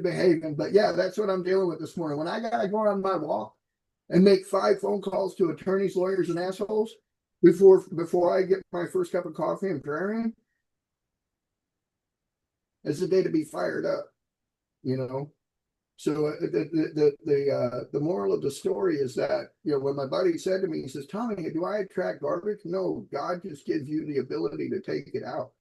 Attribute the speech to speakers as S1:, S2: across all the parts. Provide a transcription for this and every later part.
S1: behaving. But yeah, that's what I'm dealing with this morning. When I gotta go on my walk and make 5 phone calls to attorneys, lawyers, and assholes before I get my first cup of coffee and prayer, it's the day to be fired up, you know. So the moral of the story is that, you know, when my buddy said to me, he says, Tommy, do I attract garbage? No, God just gives you the ability to take it out.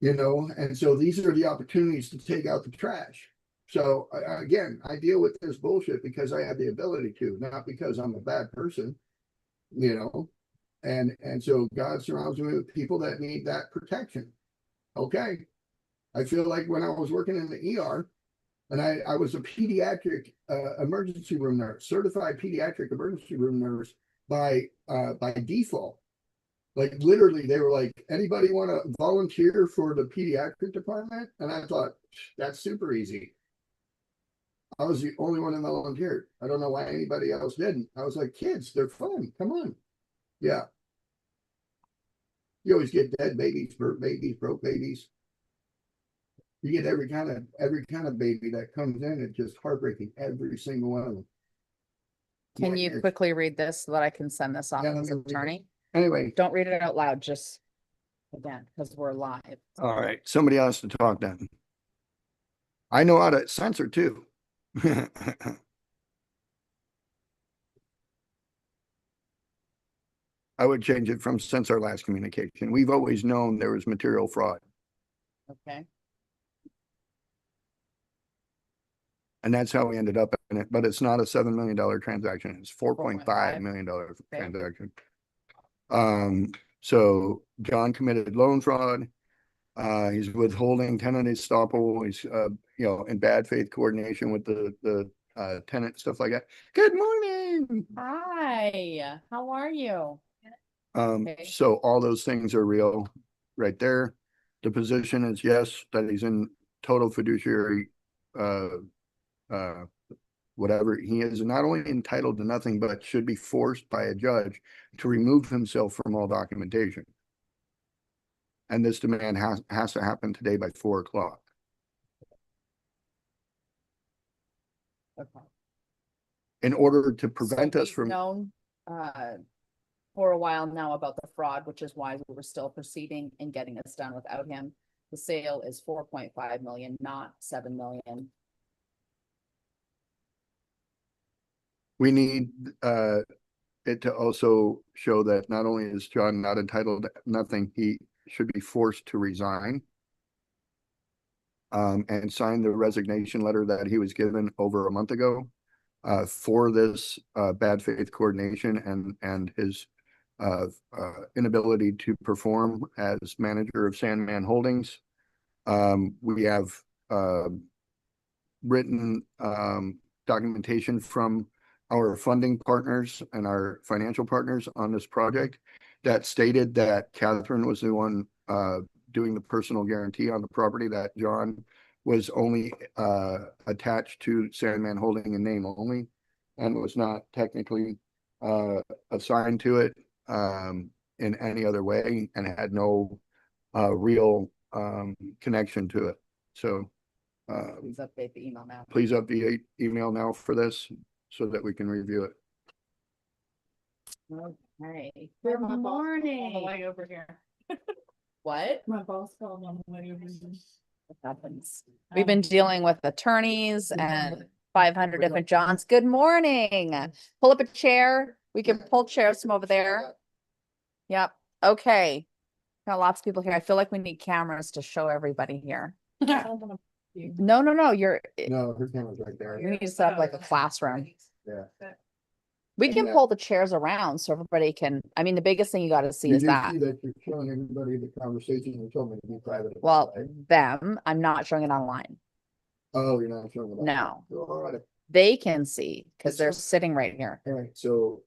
S1: You know, and so these are the opportunities to take out the trash. So again, I deal with this bullshit because I have the ability to, not because I'm a bad person, you know. And so God surrounds me with people that need that protection. Okay. I feel like when I was working in the ER, and I was a pediatric emergency room nurse, certified pediatric emergency room nurse by default. Like literally, they were like, anybody want to volunteer for the pediatric department? And I thought, that's super easy. I was the only one that volunteered. I don't know why anybody else didn't. I was like, kids, they're fun. Come on. Yeah. You always get dead babies, burnt babies, broke babies. You get every kind of baby that comes in. It's just heartbreaking, every single one of them.
S2: Can you quickly read this so that I can send this off to the attorney?
S1: Anyway,
S2: don't read it out loud, just again, because we're live.
S1: All right, somebody else to talk then. I know how to censor too. I would change it from since our last communication. We've always known there was material fraud.
S2: Okay.
S1: And that's how we ended up in it. But it's not a $7 million transaction. It's $4.5 million transaction. So John committed loan fraud. He's withholding tenant estoppel. He's you know, in bad faith coordination with the tenant, stuff like that. Good morning.
S2: Hi, how are you?
S1: So all those things are real right there. The position is yes, that he's in total fiduciary whatever. He is not only entitled to nothing, but should be forced by a judge to remove himself from all documentation. And this demand has to happen today by 4 o'clock.
S2: Okay.
S1: In order to prevent us from
S2: known for a while now about the fraud, which is why we were still proceeding and getting this done without him. The sale is 4.5 million, not 7 million.
S1: We need it to also show that not only is John not entitled to nothing, he should be forced to resign and sign the resignation letter that he was given over a month ago for this bad faith coordination and his inability to perform as manager of Sandman Holdings. We have written documentation from our funding partners and our financial partners on this project that stated that Catherine was the one doing the personal guarantee on the property, that John was only attached to Sandman Holding in name only and was not technically assigned to it in any other way and had no real connection to it. So
S2: please update the email now.
S1: Please update email now for this so that we can review it.
S2: Okay. Good morning.
S3: On the way over here.
S2: What?
S3: My boss called on the way over here.
S2: What happens? We've been dealing with attorneys and 500 different Johns. Good morning. Pull up a chair. We can pull chairs from over there. Yep. Okay. Got lots of people here. I feel like we need cameras to show everybody here. No. You're
S1: No, her camera's right there.
S2: you need to set up like a classroom.
S1: Yeah.
S2: We can pull the chairs around so everybody can, I mean, the biggest thing you got to see
S1: You
S2: is
S1: do
S2: that.
S1: see that you're showing everybody the conversation you told me to be private.
S2: Well,
S1: right?
S2: them, I'm not showing it online.
S1: Oh, you're not showing it.
S2: No.
S1: All right.
S2: They can see because they're sitting right here.
S1: All right. So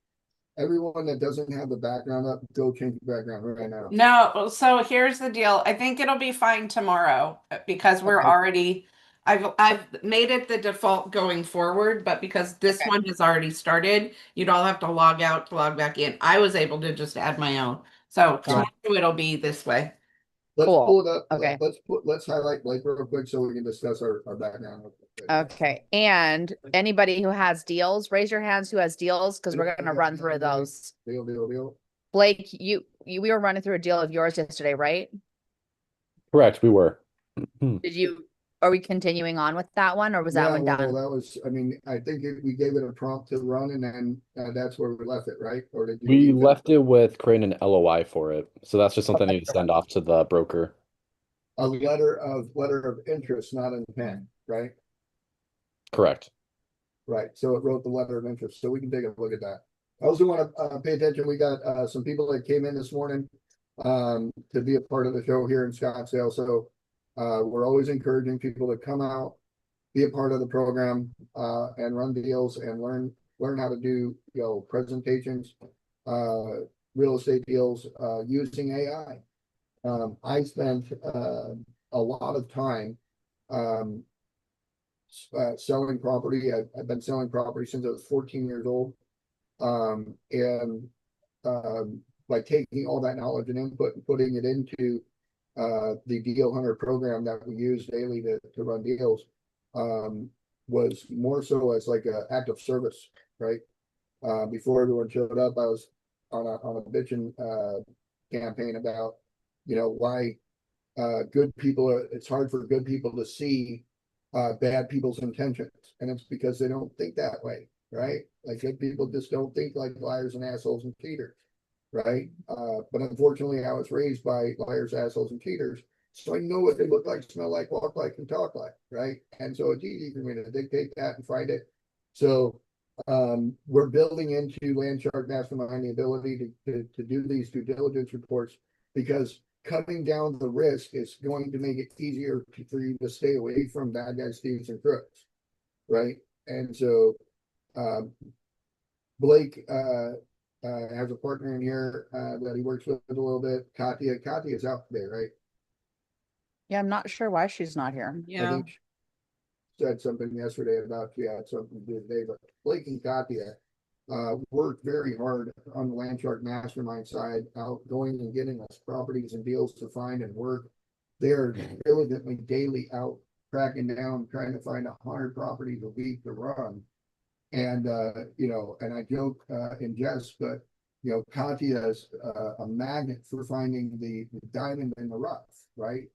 S1: everyone that doesn't have the background up, go change the background right now.
S3: No, so here's the deal. I think it'll be fine tomorrow because we're
S1: Okay.
S3: already, I've made it the default going forward, but because this one has already started, you'd all have to log out to log back in. I was able to just add my own. So tomorrow it'll be this way.
S1: Let's
S2: Cool.
S1: pull it up.
S2: Okay.
S1: Let's highlight Blake real quick so we can discuss our background. real quick.
S2: Okay, and anybody who has deals, raise your hands who has deals, because we're gonna run through those.
S1: Deal.
S2: Blake, we were running through a deal of yours yesterday, right?
S4: Correct, we were.
S2: Are we continuing on with that one, or was that
S1: Yeah,
S2: one
S1: well,
S2: done?
S1: that was, I mean, I think we gave it a prompt to run and then that's where we left it, right? Or did you?
S4: We left it with creating an LOI for it. So that's just something I need to send off to the broker.
S1: A letter of interest, not an intent, right?
S4: Correct.
S1: Right, so it wrote the letter of interest, so we can take a look at that. I also want to pay attention, we got some people that came in this morning to be a part of the show here in Scottsdale, so we're always encouraging people to come out, be a part of the program, and run deals and learn how to do, presentations, real estate deals, using AI. I spent a lot of time selling property. I've been selling property since I was 14 years old. And by taking all that knowledge and input and putting it into the Deal Hunter program that we use daily to run deals, was more so as like an act of service, right? Before everyone showed up, I was on a bitching campaign about, why good people it's hard for good people to see bad people's intentions, and it's because they don't think that way, right? Like good people just don't think like liars and assholes and cheaters, right? But unfortunately, I was raised by liars, assholes, and cheaters, so I know what they look like, smell like, walk like, and talk like, right? And so it's easy for me to dictate that and find it. So we're building into Landshark Mastermind the ability to do these due diligence reports, because cutting down the risk is going to make it easier for you to stay away from bad guys, thieves, and crooks, right? And so Blake has a partner in here that he works with a little bit. Katya is out today, right?
S2: Yeah, I'm not sure why she's not here.
S1: I
S3: Yeah.
S1: think she said something yesterday about she had something to do today, but Blake and Katya worked very hard on the Landshark Mastermind side, out going and getting us properties and deals to find and work. They're diligently daily out tracking down, trying to find 100 properties a week to run. And and I joke in jest, but Katya is a magnet for finding the diamond in the rough, right?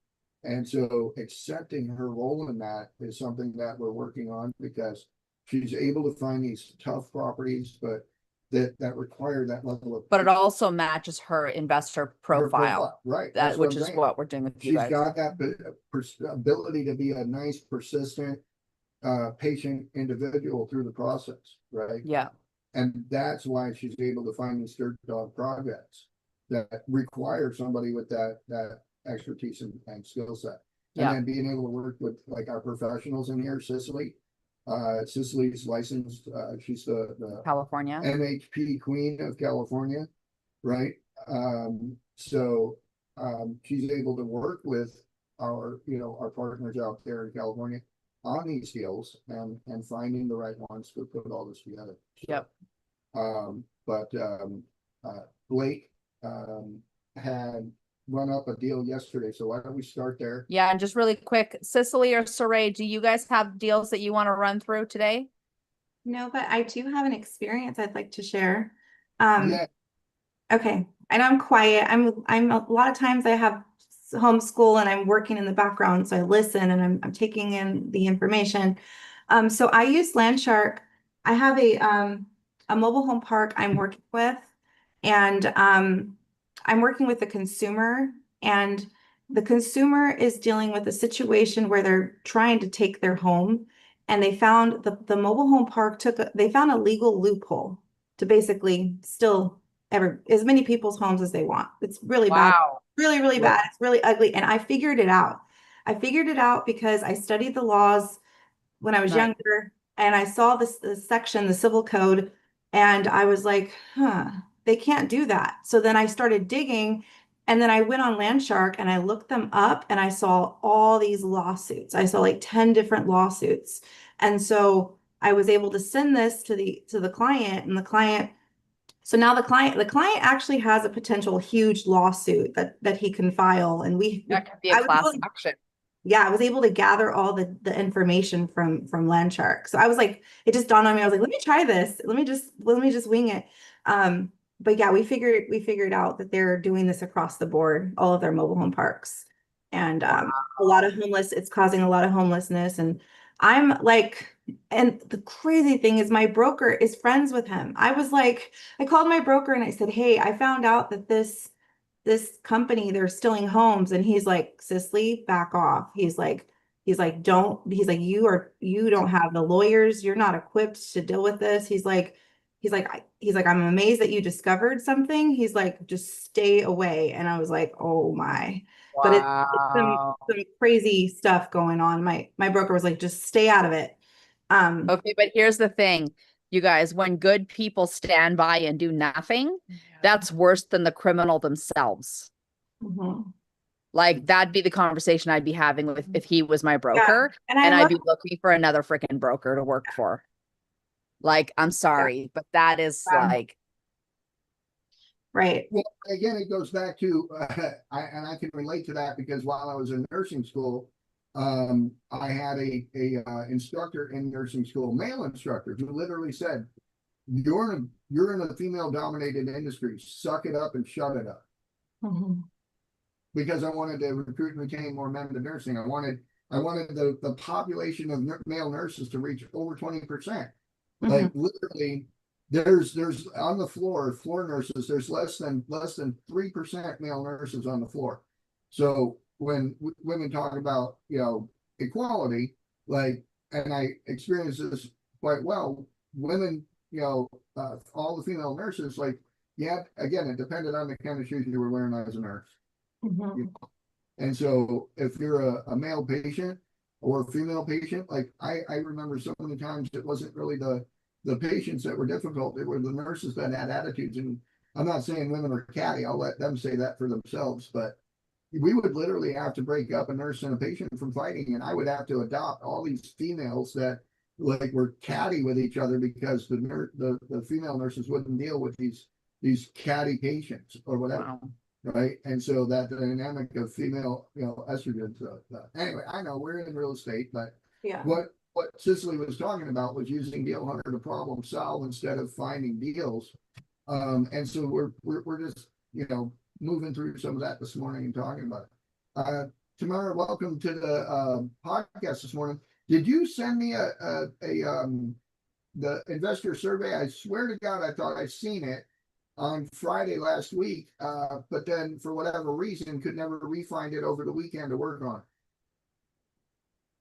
S1: And so accepting her role in that is something that we're working on, because she's able to find these tough properties, but that require that level of.
S2: But it also matches her investor
S1: her
S2: profile,
S1: right?
S2: that,
S1: That's what
S2: which
S1: I'm
S2: is
S1: saying.
S2: what we're doing with you
S1: She's
S2: guys.
S1: got that ability to be a nice, persistent, patient individual through the process, right?
S2: Yeah,
S1: And that's why she's able to find these dirt dog projects that require somebody with that expertise and skill set. And
S2: Yeah.
S1: then being able to work with like our professionals in here, Cicely's licensed, she's the
S2: California.
S1: MHP Queen of California, right? So she's able to work with our partners out there in California on these deals and finding the right ones to put all this together. So,
S2: Yep.
S1: Blake had run up a deal yesterday, so why don't we start there?
S2: Yeah, and just really quick, Cicely or Saray, do you guys have deals that you want to run through today?
S5: No, but I do have an experience I'd like to share.
S1: Yeah,
S5: Okay, I know I'm quiet. I'm a lot of times I have homeschool and I'm working in the background, so I listen and I'm taking in the information. So I use Landshark. I have a mobile home park I'm working with, and I'm working with the consumer, and the consumer is dealing with a situation where they're trying to take their home, and they found the mobile home park they found a legal loophole to basically steal as many people's homes as they want. It's really bad, really, really
S1: Right.
S5: bad. It's really ugly. And I figured it out. I figured it out because I studied the laws when I was
S2: Right.
S5: younger, and I saw this section, the civil code, and I was like, they can't do that. So then I started digging, and then I went on Landshark and I looked them up, and I saw all these lawsuits. I saw like 10 different lawsuits. And so I was able to send this to the client, and the client So now the client actually has a potential huge lawsuit that he can file, and
S2: That could be
S5: I
S2: a
S5: was
S2: class
S5: able-
S2: action.
S5: yeah, I was able to gather all the information from Landshark. So I was like, it just dawned on me. I was like, let me try this. Let me just wing it. But yeah, we figured out that they're doing this across the board, all of their mobile home parks, and a lot of it's causing a lot of homelessness. And I'm like, and the crazy thing is, my broker is friends with him. I called my broker and I said, hey, I found out that this company, they're stealing homes. And he's like, Cicely, back off. He's like, you don't have the lawyers. You're not equipped to deal with this. He's like, I'm amazed that you discovered something. He's like, just stay away. And I was like, oh my, but it's some crazy stuff going on. My broker was like, just stay out of it.
S2: Okay, but here's the thing, you guys, when good people stand by and do nothing, that's worse than the criminal themselves.
S5: Mhm.
S2: Like, that'd be the conversation I'd be having with if he was my broker,
S5: And
S2: and
S5: I
S2: I'd
S5: look,
S2: be looking for another freaking broker to work for. Like, I'm sorry, but that is like,
S5: right.
S1: Well, again, it goes back to, I can relate to that because while I was in nursing school, I had a instructor in nursing school, male instructor, who literally said, you're in a female dominated industry, suck it up and shut it up.
S5: Mhm.
S1: Because I wanted to recruit and retain more men to nursing. I wanted the population of male nurses to reach over 20%. Like literally, there's on the floor nurses, there's less than 3% male nurses on the floor. So when women talk about, equality, like, and I experienced this quite well, women, all the female nurses, like, yeah, again, it depended on the kind of shoes you were wearing as a nurse.
S5: Mhm.
S1: And so if you're a male patient or a female patient, like I remember so many times it wasn't really the patients that were difficult, it were the nurses that had attitudes. And I'm not saying women are catty, I'll let them say that for themselves, but we would literally have to break up a nurse and a patient from fighting, and I would have to adopt all these females that like were catty with each other because the female nurses wouldn't deal with these catty patients or whatever.
S2: wow.
S1: Right. And so that dynamic of female, estrogen. Anyway, I know we're in real estate, but
S5: Yeah.
S1: what Cicely was talking about was using Deal Hunter to problem solve instead of finding deals. And so we're just, moving through some of that this morning and talking about it. Tamara, welcome to the podcast this morning. Did you send me the investor survey? I swear to God, I thought I'd seen it on Friday last week, but then for whatever reason could never re-find it over the weekend to work on.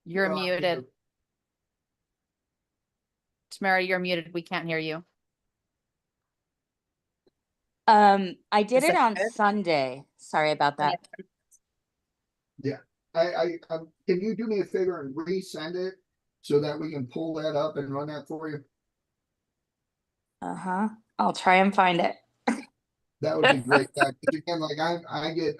S2: You're
S1: So,
S2: muted. Tamara, you're muted. We can't hear you.
S6: I did
S2: Is
S6: it
S2: that
S6: on
S2: better?
S6: Sunday. Sorry about that.
S1: Yeah, I can you do me a favor and resend it so that we can pull that up and run that for you?
S6: Uh-huh. I'll try and find it.
S1: That would be great. Because again, like I get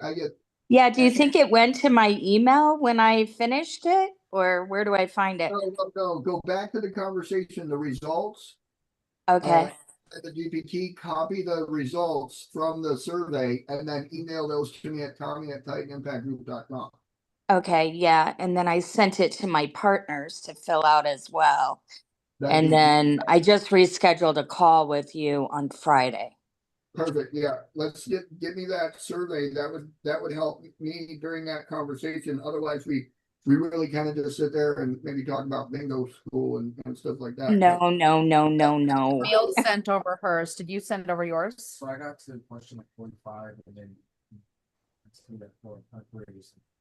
S6: Yeah, do you think it went to my email when I finished it? Or where do I find it?
S1: no, go back to the conversation, the results.
S6: Okay.
S1: The GPT, copy the results from the survey and then email those to me at tommy@titanimpactgroup.com.
S6: Okay, yeah. And then I sent it to my partners to fill out as well.
S1: That'd
S6: And
S1: be
S6: then I just rescheduled a call with you on Friday.
S1: perfect. Yeah, let's get me that survey. That would help me during that conversation. Otherwise, we really kind of just sit there and maybe talk about bingo school and stuff like that.
S6: No.
S2: Camille sent over hers. Did you send over yours?
S7: So I got to question like 45 and then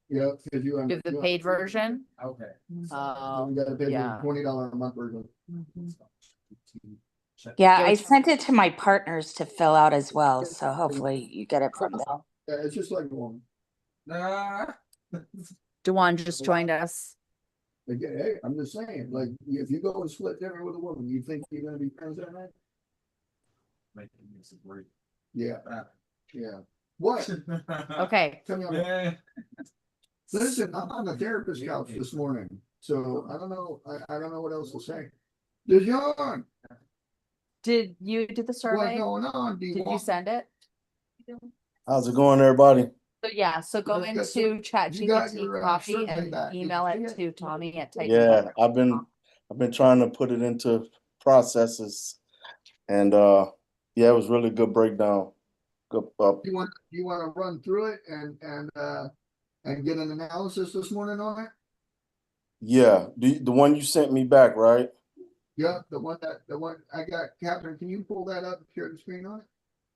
S1: Yeah, because you
S2: Do the paid version?
S7: Okay.
S1: you got to pay
S2: yeah.
S1: the $20 a month version.
S6: Yeah,
S2: Give
S6: I
S2: it to-
S6: sent it to my partners to fill out as well. So hopefully you get it from them.
S1: Yeah, it's just like one.
S2: Dewan just joined us.
S1: Again, hey, I'm just saying, like, if you go and split dinner with a woman, you think you're gonna be friends that night? Yeah, yeah. What?
S2: Okay.
S1: Tell me about- Listen, I'm on the therapist couch this morning, so I don't know. I don't know what else to say. DeJohn,
S2: Did you do the
S1: What's
S2: survey?
S1: going on? Do you
S2: Did you
S1: want?
S2: send it?
S8: How's it going, everybody?
S2: So yeah, so go
S1: Let's get some-
S2: into chat
S1: you got
S2: GPT
S1: your,
S2: copy
S1: survey
S2: and
S1: back. Did you
S2: email
S1: see
S2: it
S1: it?
S2: to Tommy at Titan.
S8: Yeah, I've been trying to put it into processes, and yeah, it was really good breakdown. Good.
S1: You want to run through it and get an analysis this morning on it?
S8: Yeah, the one you sent me back, right?
S1: Yeah, the one I got. Catherine, can you pull that up and share the screen on it?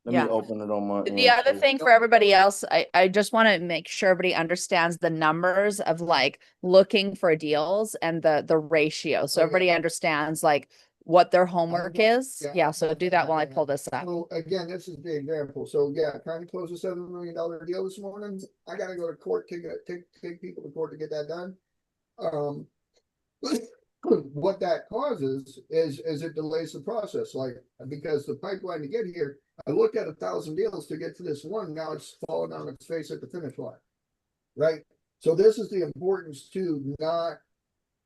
S8: Let
S2: Yeah.
S8: me open it on my
S2: The
S8: end,
S2: other
S8: too.
S2: thing for everybody else, I just want to make sure everybody understands the numbers of like looking for deals and the ratio. So
S1: Okay.
S2: everybody understands like what their homework is.
S1: Yeah.
S2: Yeah, so do that while I pull this up.
S1: So again, this is the example. So yeah, trying to close a $7 million deal this morning. I gotta go to court to take people to court to get that done. What that causes is it delays the process, like, because the pipeline to get here, I looked at 1,000 deals to get to this one, now it's falling on its face at the finish line. Right? So this is the importance to not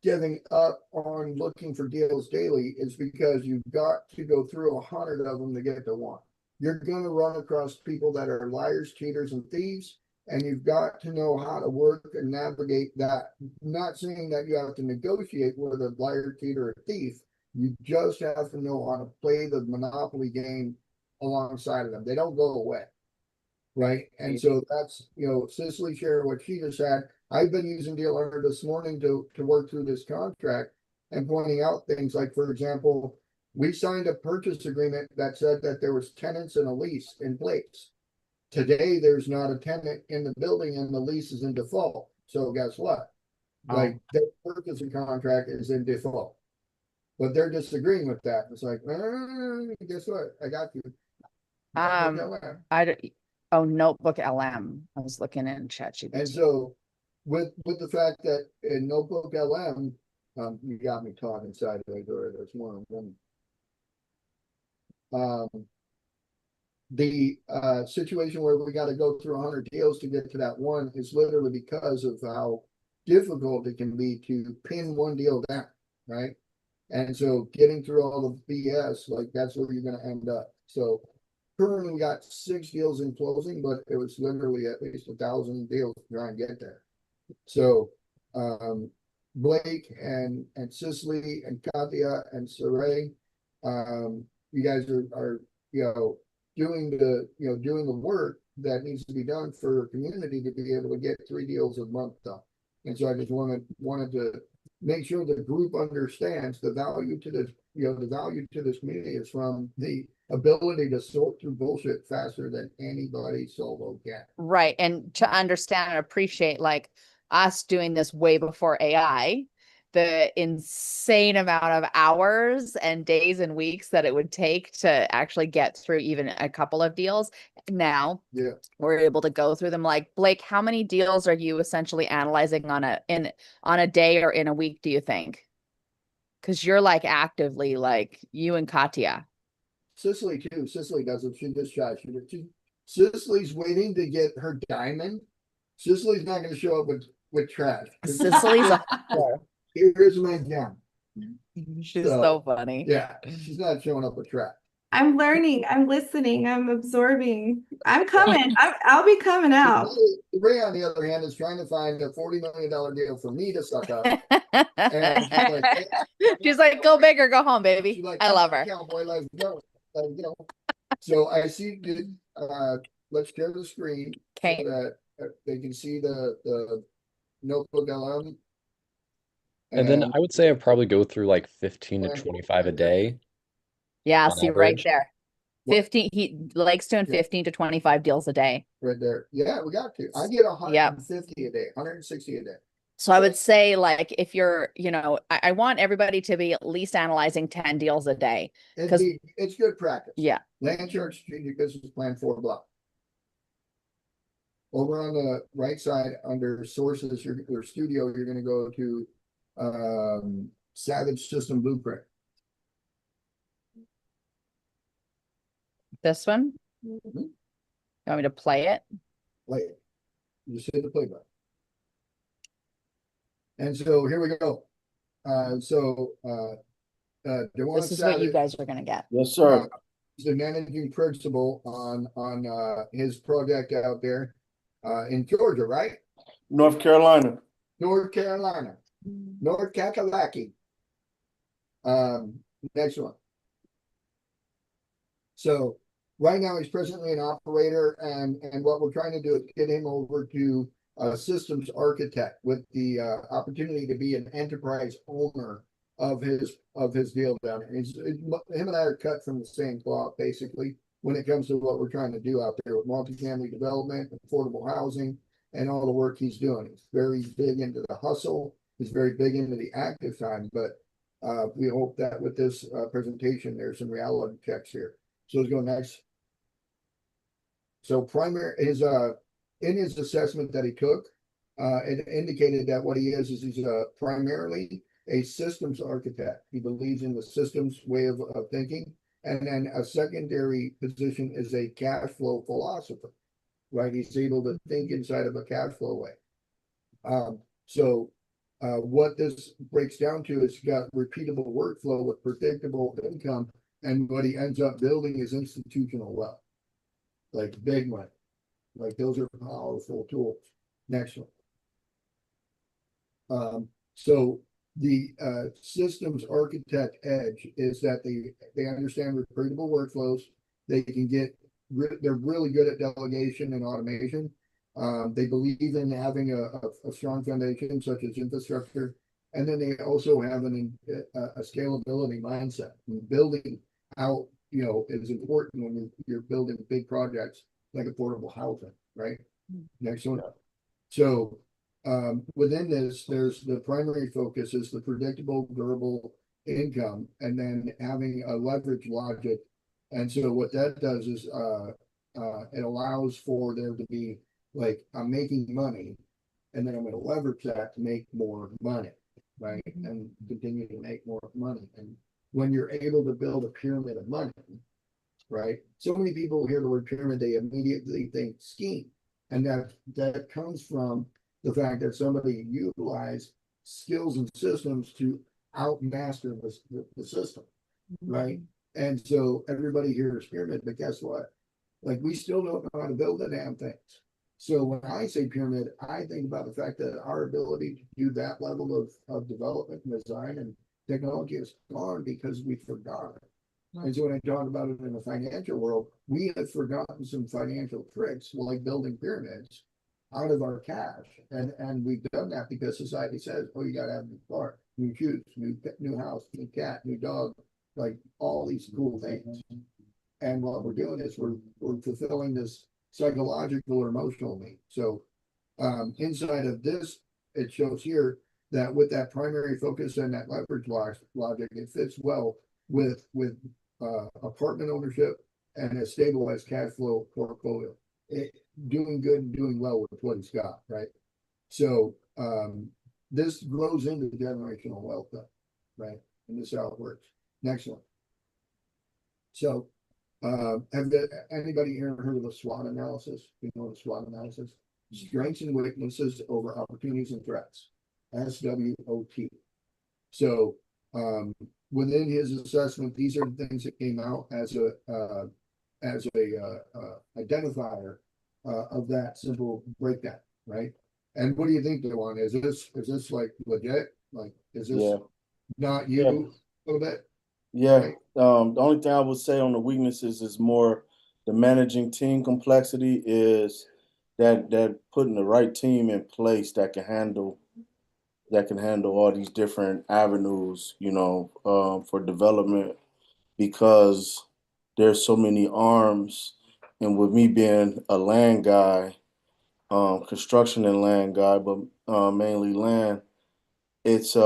S1: giving up on looking for deals daily, is because you've got to go through 100 of them to get to one. You're gonna run across people that are liars, cheaters, and thieves. And you've got to know how to work and navigate that. Not saying that you have to negotiate with a liar, cheater, or thief. You just have to know how to play the monopoly game alongside of them. They don't go away. Right. And so that's, Cicely shared what she just had. I've been using Deal Earner this morning to work through this contract and pointing out things like, for example, we signed a purchase agreement that said that there was tenants and a lease in place. Today, there's not a tenant in the building and the lease is in default. So guess what? Like, the purchasing contract is in default. But they're disagreeing with that. It's like, guess what? I got you.
S2: Notebook LM. I was looking in ChatGPT.
S1: And so with the fact that in Notebook LM, you got me talking sideways, or there's more than one. The situation where we got to go through 100 deals to get to that one is literally because of how difficult it can be to pin one deal down, right? And so getting through all the BS, like, that's where you're going to end up. So currently we got 6 deals in closing, but it was literally at least 1,000 deals to try and get there. So Blake and Cicely and Katya and Saray, you guys are doing the work that needs to be done for a community to be able to get 3 deals a month done. And so I just wanted to make sure the group understands the value to this, the value to this community is from the ability to sort through bullshit faster than anybody solo can.
S2: Right. And to understand and appreciate, like, us doing this way before AI, the insane amount of hours and days and weeks that it would take to actually get through even a couple of deals. Now we're able to go through them. Like, Blake, how many deals are you essentially analyzing on a day or in a week, do you think? Because you're like actively, like, you and Katya.
S1: Cicely too. Cicely does it. She just shot. Cicely's waiting to get her diamond. Cicely's not going to show up with trash.
S2: Cicely's
S1: Here's my gem.
S2: She's so funny.
S1: Yeah, she's not showing up with trash.
S5: I'm learning. I'm listening. I'm absorbing. I'm coming. I'll be coming out.
S1: Ray, on the other hand, is trying to find a $40 million deal for me to suck up. And
S2: she's like, go big or go home, baby.
S1: Like,
S2: I love her.
S1: Cowboy, let's go. So I see. Let's share the screen so that they can see the Notebook LM.
S4: And then I would say I'd probably go through like 15 to 25 a day.
S2: Yeah,
S4: on
S2: see right
S4: average.
S2: there. 15, he likes doing 15 to 25 deals a day.
S1: Right there. Yeah, we got to. I get 150 a day, 160 a day.
S2: So I would say, like, if you're, I want everybody to be at least analyzing 10 deals a day.
S1: It's good practice.
S2: Yeah.
S1: Land chart strategic business plan 4 block. Over on the right side under sources, your studio, you're going to go to Savage System Blueprint.
S2: This one? You want me to play it?
S1: Play it. You just hit the play button. And so here we go. Dewan
S2: This is what you
S1: Savage,
S2: guys are gonna get.
S8: Yes, sir.
S1: he's the managing principal on his project out there in Georgia, right?
S8: North Carolina.
S1: North Carolina, North Kakalaki. Next one. So right now he's presently an operator, and what we're trying to do is get him over to a systems architect with the opportunity to be an enterprise owner of his deal down there. Him and I are cut from the same cloth basically when it comes to what we're trying to do out there with multifamily development, affordable housing, and all the work he's doing. He's very big into the hustle. He's very big into the active time, but we hope that with this presentation, there's some reality checks here. So let's go next. So primary is in his assessment that he took, it indicated that what he is he's primarily a systems architect. He believes in the systems way of thinking. And then a secondary position is a cash flow philosopher, right? He's able to think inside of a cash flow way. So what this breaks down to is got repeatable workflow with predictable income. And what he ends up building is institutional wealth, like big money. Like those are powerful tools. Next one. So the systems architect edge is that they understand repeatable workflows. They can they're really good at delegation and automation. They believe in having a strong foundation such as infrastructure, and then they also have a scalability mindset. And building out, is important when you're building big projects like affordable housing, right? Next one. So within this, there's the primary focus is the predictable, durable income, and then having a leverage logic. And so what that does is it allows for there to be like, I'm making money, and then I'm going to leverage that to make more money, right? And continue to make more money. And when you're able to build a pyramid of money, right? So many people hear the word pyramid, they immediately think scheme. And that comes from the fact that somebody utilized skills and systems to outmaster the system, right? And so everybody hears pyramid, but guess what? Like, we still don't know how to build the damn things. So when I say pyramid, I think about the fact that our ability to do that level of development and design and technology is gone because we forgot it. And so when I talk about it in the financial world, we have forgotten some financial tricks like building pyramids out of our cash. And we've done that because society says, oh, you gotta have a new car, new shoes, new house, new cat, new dog, like all these cool things. And what we're doing is we're fulfilling this psychological or emotional need. So inside of this, it shows here that with that primary focus and that leverage logic, it fits well with apartment ownership and a stabilized cash flow portfolio. Doing good and doing well with what he's got, right? So this grows into generational wealth, right? And this is how it works. Next one. So have anybody here heard of the SWOT analysis? You know what a SWOT analysis? Strengths and weaknesses over opportunities and threats. SWOT. So within his assessment, these are the things that came out as a identifier of that simple breakdown, right? And what do you think, Dewan? Is this like legit? Like, is this not you a little bit?
S8: Yeah.
S1: Right.
S8: The only thing I would say on the weaknesses is more the managing team complexity is that putting the right team in place that can handle all these different avenues, for development, because there's so many arms. And with me being a land guy, construction and land guy, but mainly land, it's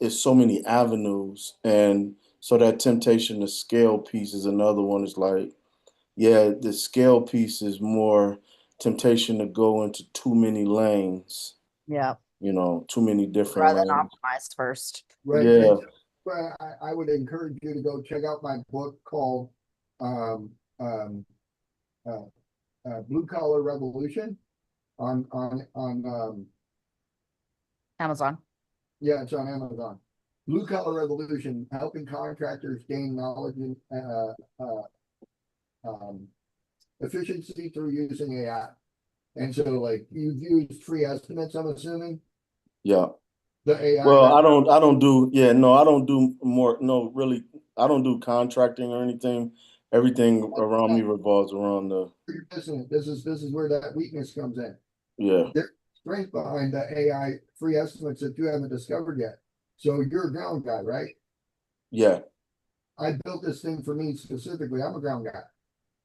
S8: it's so many avenues. And so that temptation to scale piece is another one. Is like, the scale piece is more temptation to go into too many lanes,
S2: Yeah,
S8: too many different
S2: rather than
S8: lanes.
S2: optimize first.
S1: Right.
S8: Yeah.
S1: Well, I would encourage you to go check out my book called Blue Collar Revolution on
S2: Amazon.
S1: Yeah, it's on Amazon. Blue Collar Revolution, helping contractors gain knowledge and efficiency through using AI. And so like you've used free estimates, I'm assuming,
S8: Yeah.
S1: the AI.
S8: Well, I don't do, yeah, no, I don't do more, no, really, I don't do contracting or anything. Everything around me revolves around the,
S1: This is where that weakness comes in.
S8: yeah,
S1: There's strength behind the AI free estimates that you haven't discovered yet. So you're a ground guy, right?
S8: yeah.
S1: I built this thing for me specifically. I'm a ground guy.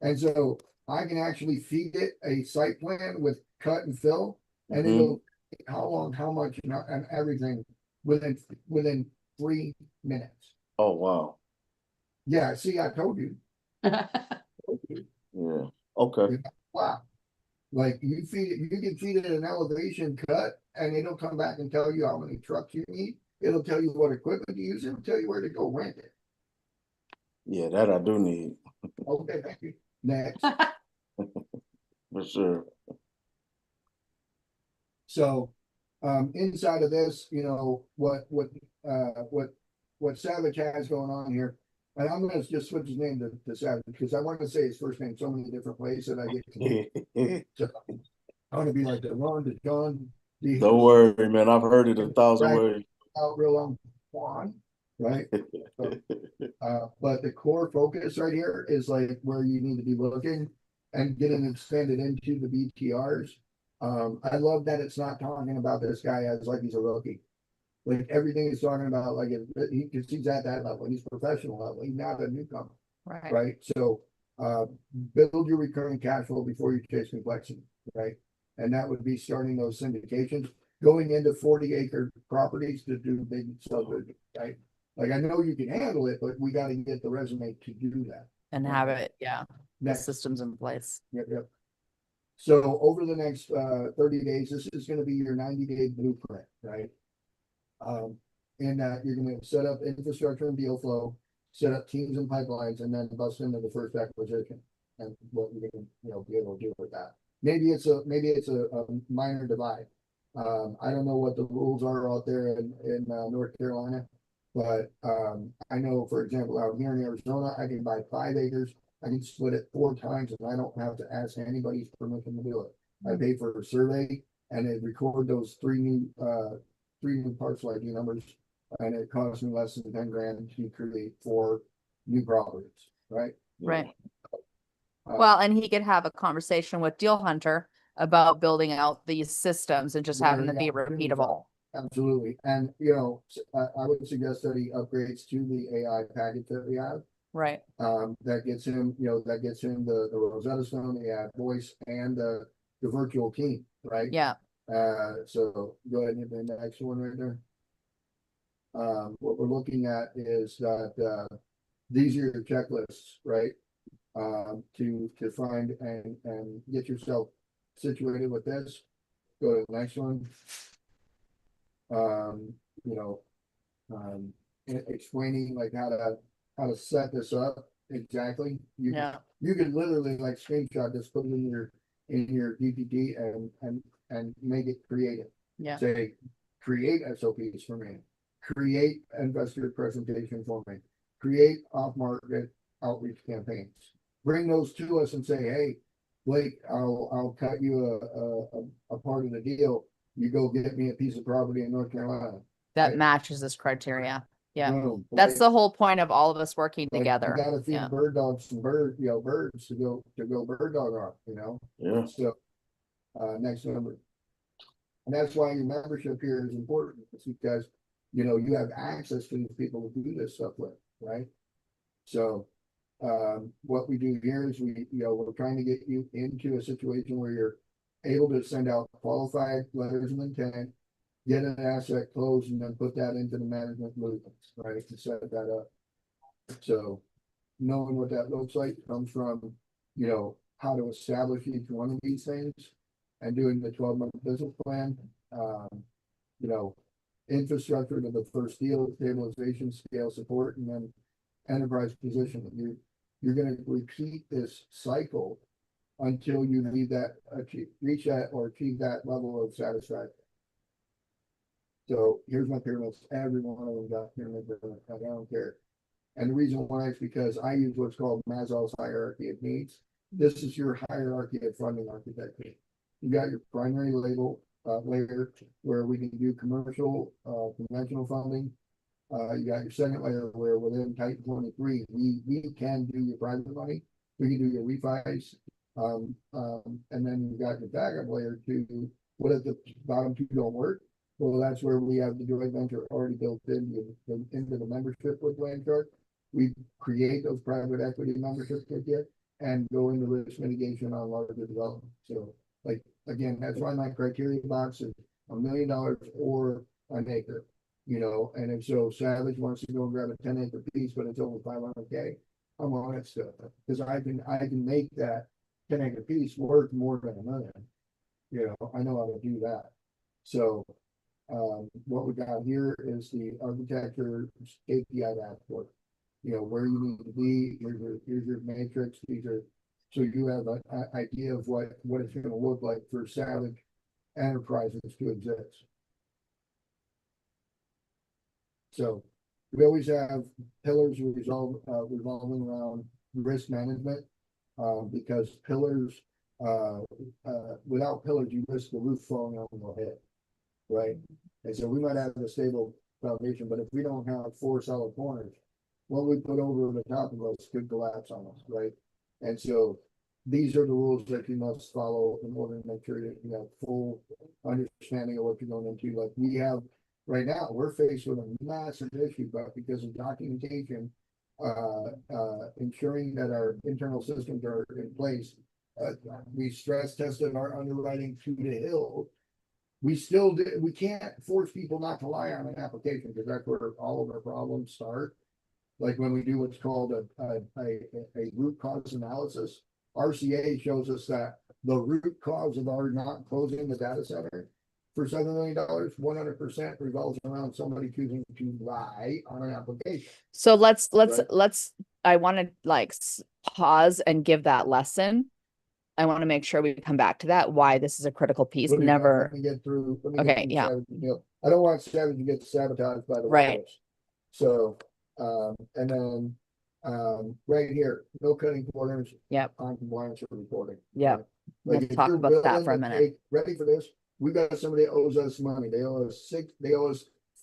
S1: And so I can actually feed it a site plan with cut and fill, and
S8: Mhm.
S1: it'll how long, how much, and everything within 3 minutes.
S8: Oh, wow.
S1: Yeah, see, I told you.
S8: Yeah. Okay.
S1: Wow. Like you can feed it an elevation cut, and it'll come back and tell you how many trucks you need. It'll tell you what equipment to use. It'll tell you where to go rent it.
S8: Yeah, that I do need
S1: Okay, thank you. Next.
S8: for sure.
S1: So, inside of this, you know, what Savage has going on here, and I'm gonna just switch his name to Savage because I want to say his first name so many different ways that I get confused. So, I want to be like the Ron to John.
S8: Don't worry, man. I've heard it 1,000
S1: Right.
S8: ways.
S1: Out real long, Juan, right? But the core focus right here is like where you need to be looking and getting expanded into the BTRs. I love that it's not talking about this guy as like he's a rookie. Like everything is talking about like because he's at that level, he's professional level, he's not a newcomer,
S2: Right.
S1: right? So build your recurring cash flow before you chase complexity, right? And that would be starting those syndications, going into 40-acre properties to do big subdivision, right? Like I know you can handle it, but we got to get the resume to do that.
S2: And have it, yeah, the
S1: Next.
S2: systems in place.
S1: Yep. So over the next 30 days, this is going to be your 90-day blueprint, right? In that you're going to set up infrastructure and deal flow, set up teams and pipelines, and then bust into the first acquisition and what you're going to be able to do with that. Maybe it's a minor divide. I don't know what the rules are out there in North Carolina, but I know, for example, out here in Arizona, I can buy 5 acres. I can split it 4 times, and I don't have to ask anybody's permission to do it. I pay for a survey, and it record those 3 new parcel ID numbers, and it costs me less than 10 grand to create 4 new properties, right?
S2: Right. Well, and he could have a conversation with Deal Hunter about building out these systems and just having them be repeatable.
S1: Absolutely. And, you know, I would suggest that he upgrades to the AI package that we have.
S2: Right.
S1: That gets him, the Rosetta Stone, the AI voice, and the virtual team, right?
S2: Yeah.
S1: So go ahead and hit the next one right there. What we're looking at is that these are your checklists, right? To find and get yourself situated with this. Go to the next one. Explaining like how to set this up exactly. You can literally like screenshot this, put it in your DPD and make it creative.
S2: Yeah.
S1: Say, create SOPs for me, create investor presentation for me, create off-market outreach campaigns. Bring those to us and say, hey, Blake, I'll cut you a part of the deal. You go get me a piece of property in North Carolina.
S2: That
S1: Right.
S2: matches this criteria. Yeah.
S1: Boom.
S2: That's the whole point of all of us working
S1: Like,
S2: together.
S1: You gotta feed
S2: Yeah.
S1: bird dogs some birds to go bird dog off,
S8: Yeah.
S1: So next number. And that's why your membership here is important. It's because you have access to these people to do this stuff with, right? So what we do here is we're trying to get you into a situation where you're able to send out qualified letters of intent, get an asset closed, and then put that into the management movements, right? To set that up. So knowing what that looks like comes from, how to establish each one of these things and doing the 12-month business plan, infrastructure to the first deal, stabilization, scale, support, and then enterprise position. You're going to repeat this cycle until you reach that or achieve that level of satisfaction. So here's my pyramids, every one of them got pyramids, I don't care. And the reason why is because I use what's called Maslow's hierarchy of needs. This is your hierarchy of funding architecture. You got your primary label layer where we can do commercial, conventional funding. You got your second layer where within Titan 23, we can do your private money. We can do your refis. And then you got your backup layer to what if the bottom two don't work? Well, that's where we have the joint venture already built into the membership with Landshark. We create those private equity memberships with you and go into risk mitigation on larger development. So, like, again, that's why my criteria box is $1 million or an acre, you know, and if so Savage wants to go and grab a 10-acre piece, but it's over 500K, I'm on it still, because I can make that 10-acre piece worth more than $1 million. You know, I know how to do that. So, what we got here is the architecture KPI dashboard. You know, where you need to be, here's your matrix, these are, so you have an idea of what it's gonna look like for Savage enterprises to exist. So we always have pillars revolving around risk management, because pillars, without pillars, you risk the roof falling on your head, right? And so we might have a stable foundation, but if we don't have 4 solid corners, what we put over the top of us could collapse on us, right? And so these are the rules that you must follow in order to make sure that you have full understanding of what you're going into. Like we have right now, we're faced with a massive issue, but because of documentation, ensuring that our internal systems are in place, we stress tested our underwriting to the hill. We can't force people not to lie on an application because that's where all of our problems start. Like when we do what's called a root cause analysis, RCA shows us that the root cause of our not closing the data center for $7 million, 100% revolves around somebody choosing to lie on an application.
S2: So let's,
S1: Right.
S2: I want to like pause and give that lesson. I want to make sure we come back to that, why this is a critical piece.
S1: Let me
S2: Never,
S1: get through.
S2: Okay, yeah.
S1: Savage, you know, I don't want Savage to get sabotaged by the
S2: Right.
S1: walls. So, and then, right here, no cutting corners.
S2: Yep.
S1: On compliance or reporting.
S2: Yep.
S1: Right?
S2: We'll
S1: Like if
S2: talk
S1: you're
S2: about that
S1: willing
S2: for a
S1: to
S2: minute.
S1: take- Ready for this? We got somebody that owes us money. They owe us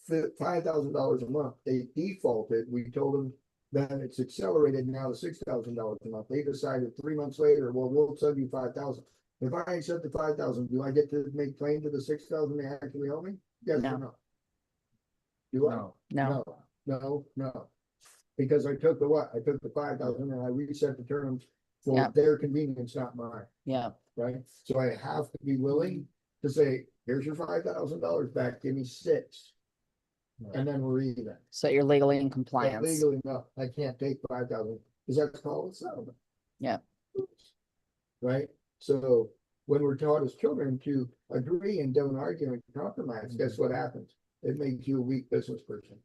S1: $5,000 a month. They defaulted. We told them that it's accelerated now to $6,000 a month. They decided 3 months later, well, we'll send you 5,000. If I accept the 5,000, do I get to make claim to the 6,000 they actually owe me? Yes
S2: No.
S1: or no? Do I?
S7: No.
S2: No.
S1: Because I took the what? I took the 5,000 and I reset the terms for
S2: Yeah.
S1: their convenience, not mine,
S2: Yeah.
S1: right? So I have to be willing to say, here's your $5,000 back, give me 6. And then we're even.
S2: So you're legally in
S1: But
S2: compliance.
S1: legally, no, I can't take 5,000 because that's called a settlement.
S2: Yeah.
S1: Right? So when we're taught as children to agree and don't argue and compromise, guess what happens? It makes you a weak business person.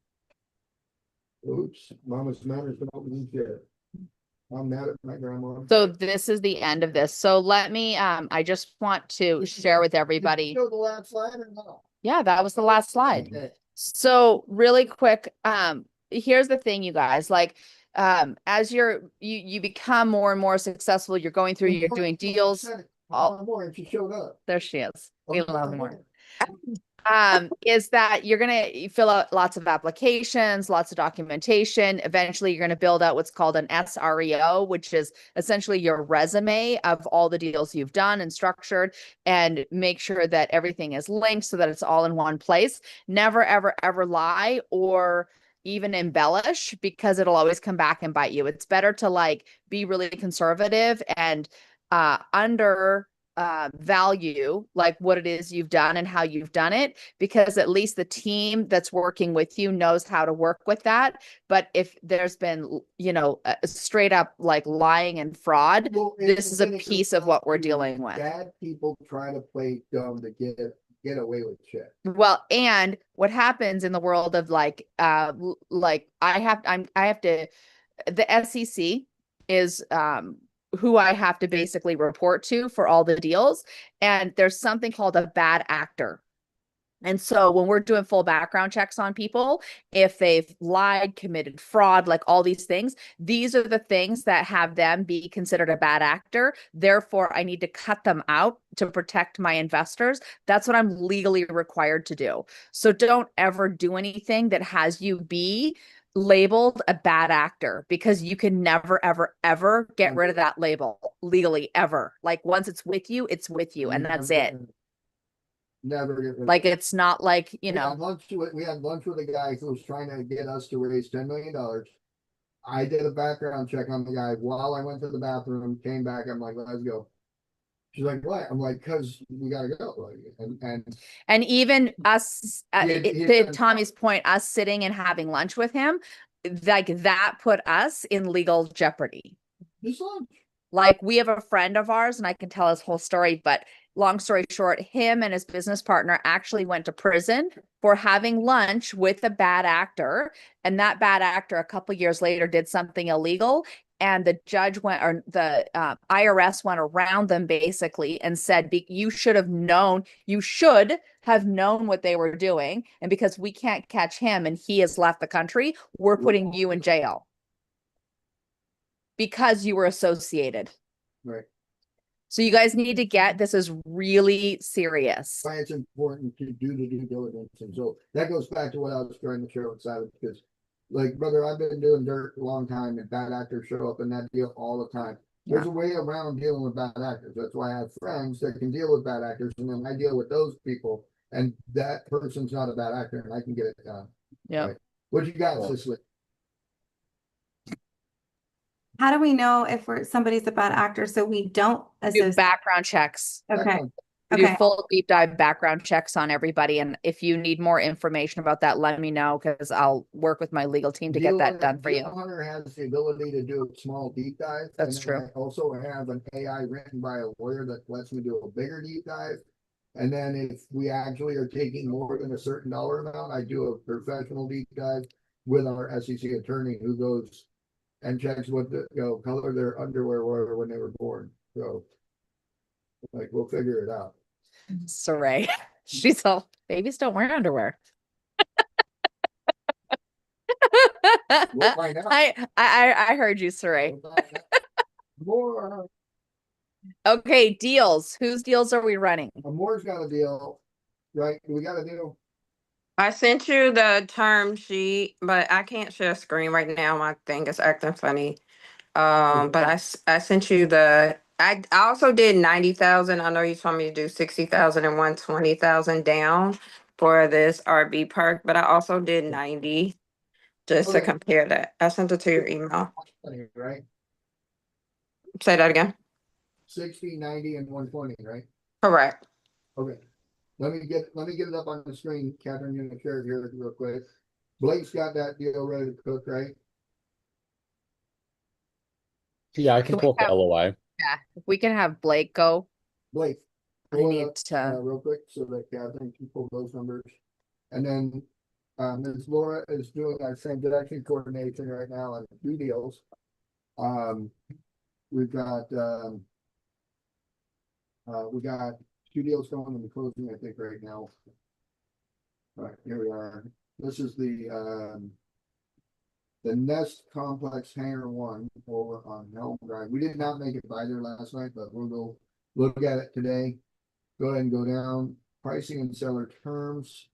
S1: Oops, mama's manners don't mean shit. I'm mad at my grandma.
S2: So this is the end of this. So let me, I just want to share with everybody.
S1: Show the last slide or no?
S2: Yeah, that was the last slide.
S1: Okay.
S2: So really quick, here's the thing, you guys, like, as you become more and more successful, you're going through, you're doing deals.
S1: More and she showed up.
S2: There she is. We
S1: Okay,
S2: love
S1: I'm
S2: more.
S1: more.
S2: Is that you're going to fill out lots of applications, lots of documentation. Eventually, you're going to build out what's called an SREO, which is essentially your resume of all the deals you've done and structured, and make sure that everything is linked so that it's all in one place. Never, ever, ever lie or even embellish, because it'll always come back and bite you. It's better to like be really conservative and under value like what it is you've done and how you've done it, because at least the team that's working with you knows how to work with that. But if there's been, you know, straight up like lying and fraud,
S1: Well,
S2: this is a
S1: it
S2: piece
S1: goes
S2: of what
S1: back
S2: we're
S1: to
S2: dealing with.
S1: Bad people try to play dumb to get away with shit.
S2: Well, and what happens in the world of like I have to, the SEC is who I have to basically report to for all the deals. And there's something called a bad actor. And so when we're doing full background checks on people, if they've lied, committed fraud, like all these things, these are the things that have them be considered a bad actor. Therefore, I need to cut them out to protect my investors. That's what I'm legally required to do. So don't ever do anything that has you be labeled a bad actor, because you can never, ever, ever get rid of that label legally, ever. Like once it's with you, and that's it.
S1: Never get rid of
S2: Like,
S1: it.
S2: it's not like, you
S1: We had
S2: know,
S1: lunch with a guy who was trying to get us to raise $10 million. I did a background check on the guy while I went to the bathroom, came back. I'm like, let's go. She's like, what? I'm like, cause we gotta go. Like,
S2: and even us,
S1: He
S2: to
S1: had-
S2: Tommy's point, us sitting and having lunch with him, like that put us in legal jeopardy.
S1: just lunch.
S2: Like, we have a friend of ours, and I can tell his whole story, but long story short, him and his business partner actually went to prison for having lunch with a bad actor. And that bad actor, a couple years later, did something illegal. And the judge went, or the IRS went around them basically and said, you should have known what they were doing. And because we can't catch him and he has left the country, we're putting you in jail because you were associated.
S1: Right.
S2: So you guys need to get, this is really serious.
S1: Why it's important to do the due diligence. And so that goes back to what I was trying to share with Savage, because like, brother, I've been doing dirt a long time, and bad actors show up in that deal all the time. There's a way around dealing with bad actors. That's why I have friends that can deal with bad actors, and then I deal with those people, and that person's not a bad actor, and I can get it done.
S2: Yeah.
S1: Right. What you got, Cicely?
S5: How do we know if somebody's a bad actor so we don't
S2: Do
S5: associate?
S2: background checks.
S5: Okay.
S2: We do
S5: Okay.
S2: full deep dive background checks on everybody. And if you need more information about that, let me know, because I'll work with my legal team to get that done for you.
S1: Deal Hunter has the ability to do a small deep dive.
S2: That's
S1: and then
S2: true.
S1: I also have an AI written by a lawyer that lets me do a bigger deep dive. And then if we actually are taking more than a certain dollar amount, I do a professional deep dive with our SEC attorney who goes and checks what the color their underwear were when they were born. So like, we'll figure it out.
S2: Saray. She's all, babies don't wear underwear.
S1: We'll find out.
S2: I heard you, Saray.
S1: We'll find out. More.
S2: Okay, deals. Whose deals are we running?
S1: Moore's got a deal, right? We got a deal.
S9: I sent you the term sheet, but I can't share a screen right now. My thing is acting funny. But I sent you I also did 90,000. I know you told me to do 60,000 and 120,000 down for this RB park, but I also did 90 just to
S1: Okay.
S9: compare that. I sent it to your email.
S1: Right?
S9: Say that again.
S1: 60, 90, and 120, right?
S9: Correct.
S1: Okay. Let me get it up on the screen. Catherine, you're gonna share it here real quick. Blake's got that deal ready to cook, right?
S4: Yeah, I can
S2: Can we
S4: pull up the
S2: have-
S4: LOI.
S2: Yeah, if we can have Blake go.
S1: Blake.
S2: I
S1: pull it
S2: need
S1: up,
S2: to,
S1: real quick so that Catherine can pull those numbers. And then Ms. Laura is doing our transaction coordination right now on 2 deals. We've got we got 2 deals going in the closing, I think, right now. All right, here we are. This is the Nest Complex Hangar 1 over on Helm Drive. We did not make it by there last night, but we'll go look at it today. Go ahead and go down. Pricing and seller terms.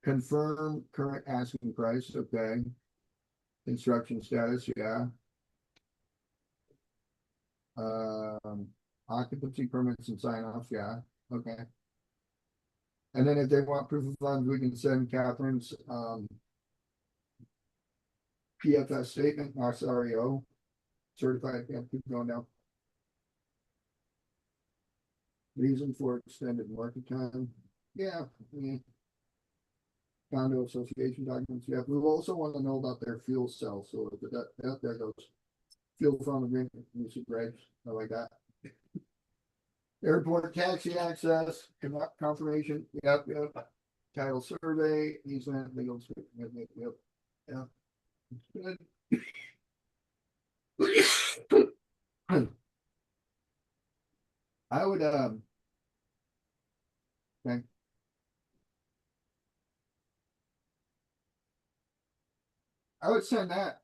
S1: Confirm current asking price, okay. Construction status, yeah. Occupancy permits and sign offs, yeah, okay. And then if they want proof of funds, we can send Catherine's PFS statement, RSREO, certified, yeah, keep going down. Reason for extended market time, yeah, condo association documents, yeah, we also want to know about their fuel cell, so that goes. Fuel farm agreement, Lucy Graves, I like that. Airport taxi access, confirmation, yep. Title survey, easement, legal, yep. Good. I would, okay. I would send that.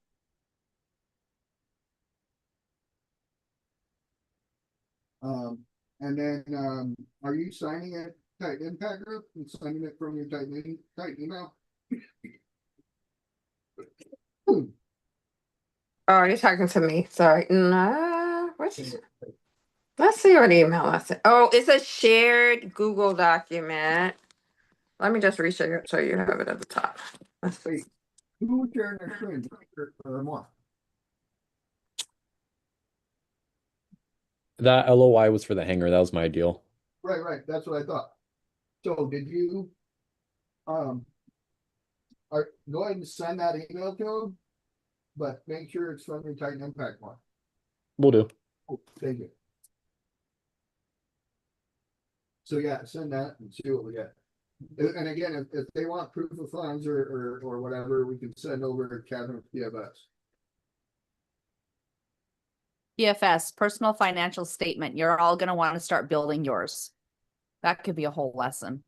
S1: And then, are you signing it Titan Impact Group and signing it from your Titan email?
S9: Oh, you're talking to me. Sorry. No, let's see what email I sent. Oh, it's a shared Google document. Let me just reshare it so you have it at the top. Let's see.
S1: Wait, who sharing their screen or more?
S4: That LOI was for the hangar. That was my deal.
S1: Right, that's what I thought. So did you, go ahead and send that email to them, but make sure it's from your Titan Impact one.
S4: We'll do.
S1: Oh, thank you. So yeah, send that and see what we get. And again, if they want proof of funds or whatever, we can send over Kevin PFS.
S2: PFS, personal financial statement. You're all gonna want to start building yours. That could be a whole lesson.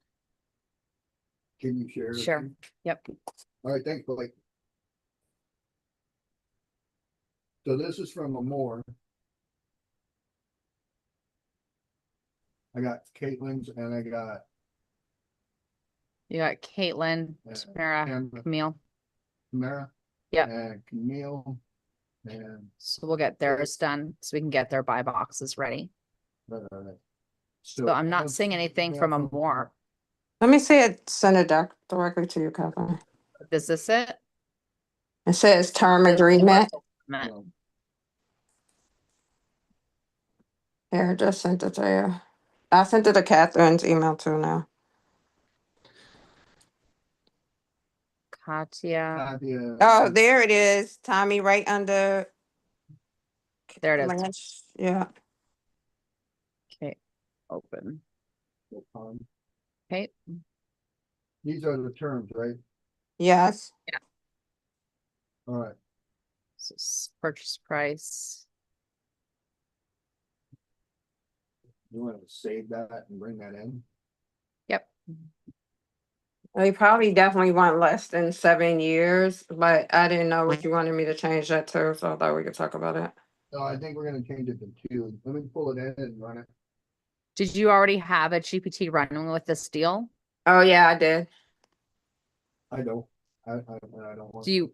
S1: Can you share? it?
S2: Sure. Yep.
S1: All right, thanks, Blake. So this is from Amore. I got Caitlin's and I got
S2: You got Caitlin,
S1: Yeah.
S2: Tamara,
S1: Tamara.
S2: Camille.
S1: Mara.
S2: Yep.
S1: And Camille. And
S2: So we'll get theirs done so we can get their buy boxes ready.
S1: uh,
S2: So I'm not seeing anything from Amore.
S9: Let me see it send it directly to you, Kevin.
S2: Is this it?
S9: It says term agreement. Here, just sent it to you. I sent it to Catherine's email too now.
S2: Katya,
S9: Oh, there it is. Tommy, right under.
S2: there it is.
S9: Lynch. Yeah.
S2: Okay, open.
S1: Um,
S2: Okay,
S1: These are the terms, right?
S9: Yes.
S1: All right.
S2: so purchase price.
S1: You want to save that and bring that in?
S2: Yep.
S9: We probably definitely want less than 7 years, but I didn't know what you wanted me to change that to, so I thought we could talk about it.
S1: No, I think we're gonna change it to 2. Let me pull it in and run it.
S2: Did you already have a GPT running with this deal?
S9: Oh, yeah, I did.
S1: I don't. I don't want.
S2: Do you,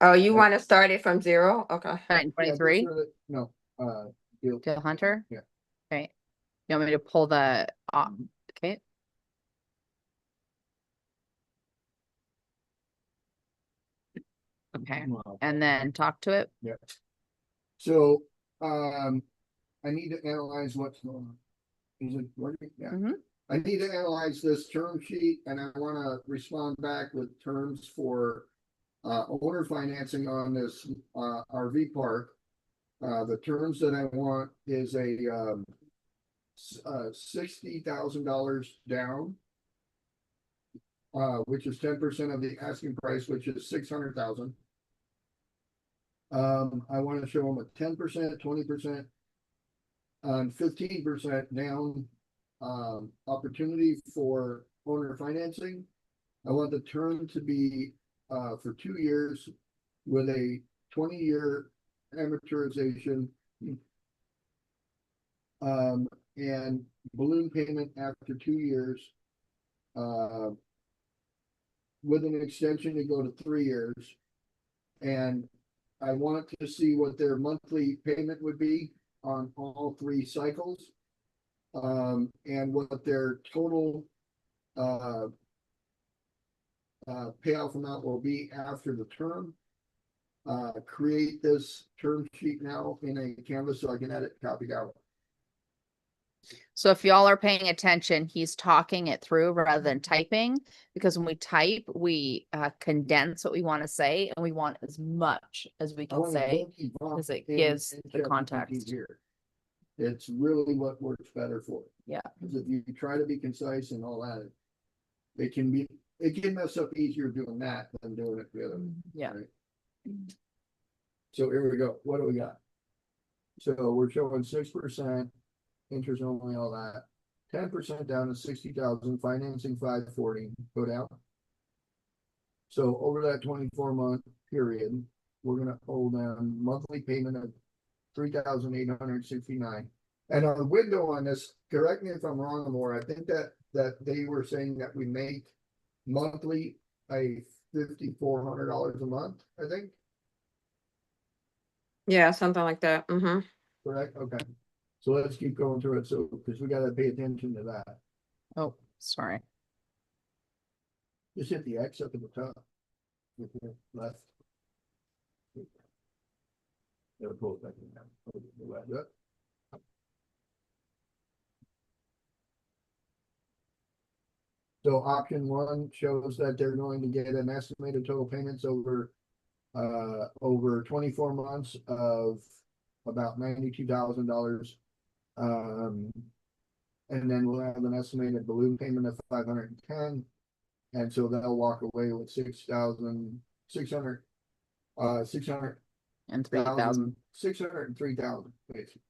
S9: Oh, you want to start it from 0? Okay.
S2: Titan
S1: Yeah, these
S2: 23,
S1: are the- No, deal.
S2: Deal Hunter?
S1: Yeah.
S2: Okay. You want me to pull the, okay, okay,
S1: Wow.
S2: and then talk to it?
S1: Yeah. So, I need to analyze what's going on. Is it working? Yeah.
S2: Mhm.
S1: I need to analyze this term sheet and I wanna respond back with terms for owner financing on this RV park. The terms that I want is a $60,000 down. Which is 10% of the asking price, which is 600,000. I want to show them a 10%, 20%, and 15% down opportunity for owner financing. I want the term to be for 2 years with a 20-year amortization. And balloon payment after 2 years. With an extension to go to 3 years. And I want to see what their monthly payment would be on all 3 cycles. And what their total payoff amount will be after the term. Create this term sheet now in a Canvas so I can edit, copy out.
S2: So if y'all are paying attention, he's talking it through rather than typing, because when we type, we condense what we want to say and we want as much as we
S1: I
S2: can
S1: want to
S2: say.
S1: bulky bump
S2: 'cause it
S1: in-
S2: gives
S1: in
S2: the
S1: ChatGPT
S2: context.
S1: here. It's really what works better for it.
S2: Yeah.
S1: Because if you try to be concise and all that, it can mess up easier doing that than doing it the other way.
S2: Yeah.
S1: Right. So here we go. What do we got? So we're showing 6%, interest only, all that. 10% down to 60,000, financing 540, go down. So over that 24-month period, we're gonna owe them monthly payment of $3,869. And our window on this, correct me if I'm wrong, Amor, I think that they were saying that we make monthly a $5,400 a month, I think,
S9: Yeah, something like that. Mm-hmm.
S1: correct? Okay. So let's keep going through it, so, because we gotta pay attention to that.
S2: Oh, sorry.
S1: Just hit the X up at the top. With the left. It'll pull it back in now. The left up. So option one shows that they're going to get an estimated total payments over 24 months of about $92,000. And then we'll have an estimated balloon payment of 510. And so they'll walk away with 6,600, 600.
S2: And 3,000.
S1: 603,000 basically.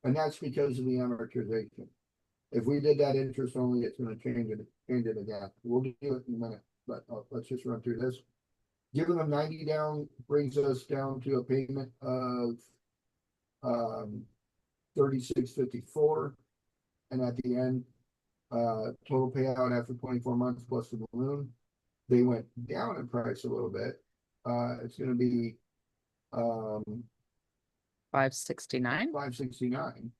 S1: And that's because of the amortization. If we did that interest only, it's gonna change it again. We'll do it in a minute, but let's just run through this. Giving them 90 down brings us down to a payment of 3654. And at the end, total payout after 24 months plus the balloon, they went down in price a little bit. It's gonna be
S2: 569.
S1: 569.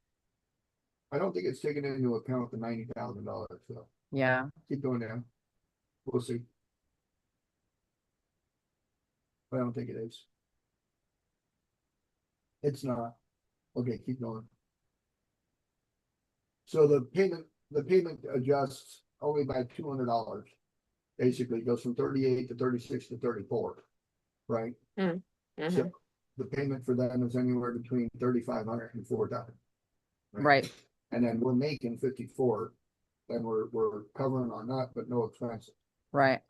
S1: I don't think it's taken into account the $90,000, so
S2: Yeah.
S1: keep going down. We'll see. I don't think it is. It's not. Okay, keep going. So the payment adjusts only by $200. Basically, it goes from 38 to 36 to 34, right?
S9: Mm-hmm.
S1: So the payment for them is anywhere between 3,500 and 4,000.
S2: Right.
S1: And then we're making 54, and we're covering on that, but no expense.
S2: Right.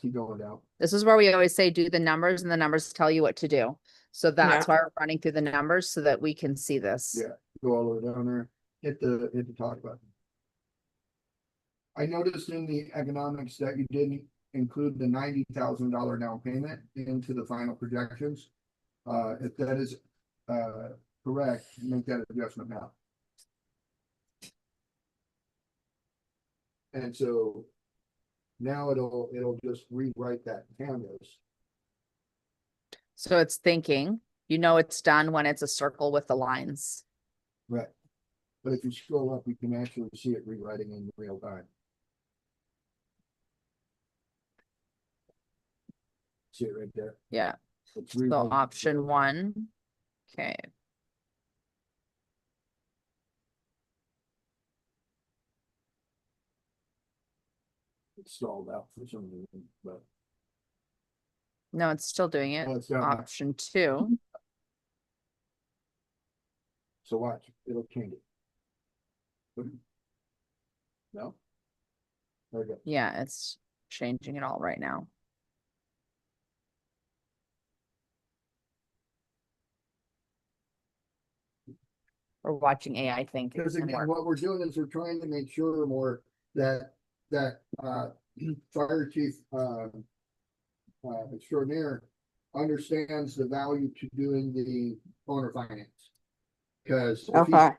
S1: Keep going down.
S2: This is where we always say, do the numbers and the numbers tell you what to do. So that's why we're running through the numbers so that we can see this.
S1: Yeah, go all the way down there, hit the talk button. I noticed in the economics that you didn't include the $90,000 down payment into the final projections. If that is correct, make that adjustment now. And so now it'll just rewrite that canvas.
S2: So it's thinking, it's done when it's a circle with the lines.
S1: Right. But if you scroll up, you can actually see it rewriting in real time. See it right there.
S2: Yeah.
S1: It's
S2: So
S1: rewriting.
S2: option one. Okay.
S1: It's stalled out for some reason, but
S2: No, it's still doing it.
S1: no, it's done now.
S2: Option two.
S1: So watch, it'll change it. No? There we go.
S2: Yeah, it's changing it all right now. We're watching AI think.
S1: Because
S2: and
S1: again,
S2: work.
S1: what we're doing is we're trying to make sure more that fire chief extraordinaire understands the value to doing the owner finance. Because
S9: Okay.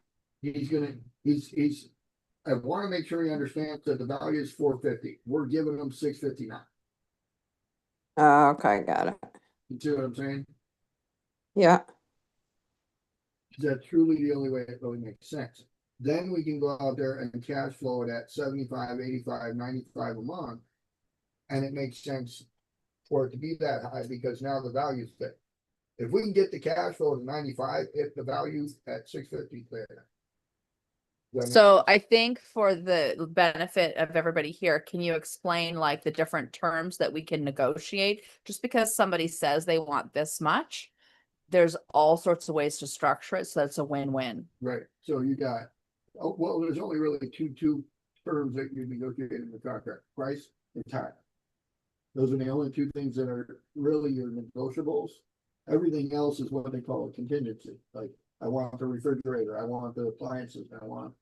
S1: he's I want to make sure he understands that the value is 450. We're giving him 659.
S9: Okay, got it.
S1: You see what I'm saying?
S9: Yeah.
S1: That's truly the only way it really makes sense. Then we can go out there and cash flow it at 75, 85, 95 a month. And it makes sense for it to be that high because now the value's fit. If we can get the cash flow to 95, if the value's at 650 there.
S2: So I think for the benefit of everybody here, can you explain like the different terms that we can negotiate? Just because somebody says they want this much, there's all sorts of ways to structure it, so that's a win-win.
S1: Right, so you got, well, there's only really two terms that you negotiate in the contract, price and time. Those are the only two things that are really your negotiables. Everything else is what they call a contingency, like, I want the refrigerator, I want the appliances, I want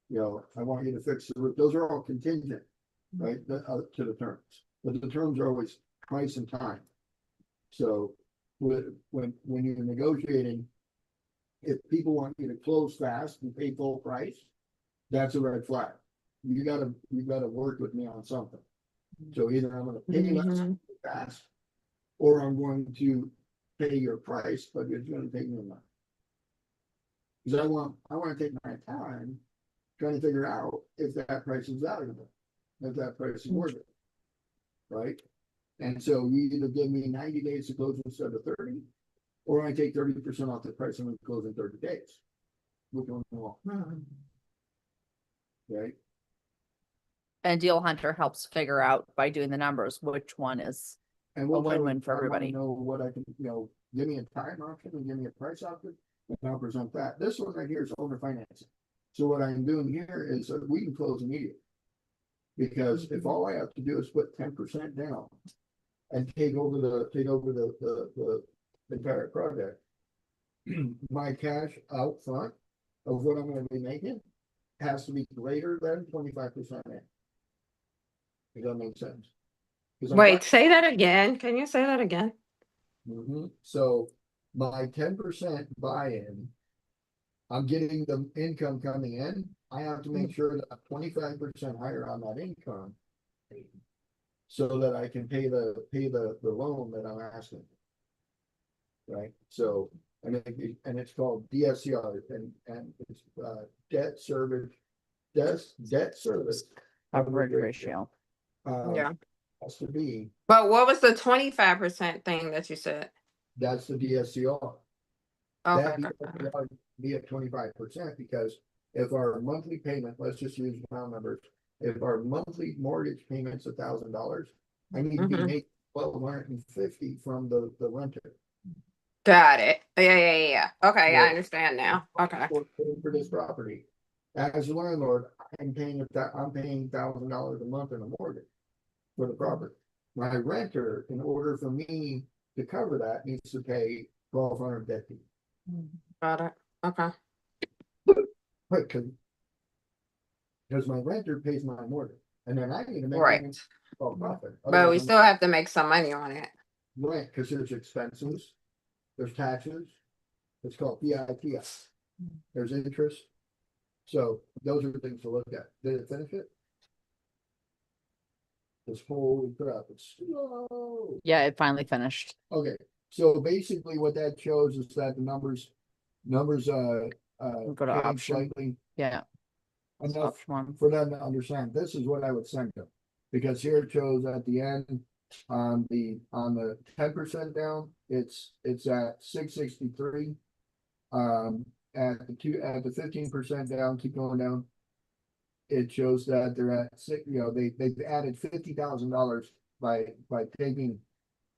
S1: you to fix the roof, those are all contingent, right, to the terms. but the terms are always price and time. So when you're negotiating, if people want you to close fast and pay full price, that's a red flag. You gotta work with me on something. So either I'm gonna pay less
S3: Mhm.
S1: fast, or I'm going to pay your price, but it's gonna take me a month. Cause I wanna take my time trying to figure out if that price is valuable, if that price is worth it. Right? And so you either give me 90 days to close instead of 30, or I take 30% off the price and we close in 30 days. Which one you want? Right?
S2: And Deal Hunter helps figure out by doing the numbers, which one is
S1: And
S2: a
S1: we'll tell
S2: win-win
S1: you,
S2: for
S1: I wanna
S2: everybody.
S1: know what I can, give me a time option and give me a price option, and I'll present that. This one right here is owner financing. So what I'm doing here is we can close immediately. Because if all I have to do is put 10% down and take over the entire project, my cash out front of what I'm gonna be making has to be greater than 25% in. Does that make sense? 'Cause I'm
S9: Wait, say that again. Can you say that again?
S1: So my 10% buy-in, I'm getting the income coming in. I have to make sure that I'm 25% higher on that income. So that I can pay the loan that I'm asking. Right, so, and it's called DSCR and it's debt service. Debt service.
S2: Coverage ratio.
S9: Yeah.
S1: Has to be,
S9: But what was the 25% thing that you said?
S1: that's the DSCR.
S9: Okay.
S1: That DSCR be at 25%, because if our monthly payment, let's just use round numbers. If our monthly mortgage payment's $1,000, I need to be
S9: Mhm.
S1: making 1,250 from the renter.
S9: Got it. Yeah. Okay,
S1: Yeah.
S9: I understand now. Okay.
S1: For this property. As a landlord, I'm paying $1,000 a month in a mortgage for the property. My renter, in order for me to cover that, needs to pay $1,250.
S9: Got it. Okay.
S1: But because my renter pays my mortgage, and then I need to make
S9: Right.
S1: a profit.
S9: But we
S1: Otherwise, I'm-
S9: still have to make some money on it.
S1: Right, because there's expenses, there's taxes, it's called PITS. There's interest. So those are the things to look at. Did it finish it? This holy crap, it's slow.
S2: Yeah, it finally finished.
S1: Okay, so basically what that shows is that the numbers,
S2: Go to
S1: change
S2: option.
S1: slightly.
S2: Yeah.
S1: Enough
S2: Option one.
S1: for them to understand. This is what I would send them. Because here it shows at the end, on the 10% down, it's at 663. At the 15% down, keep going down. It shows that they're at they've added $50,000 by taking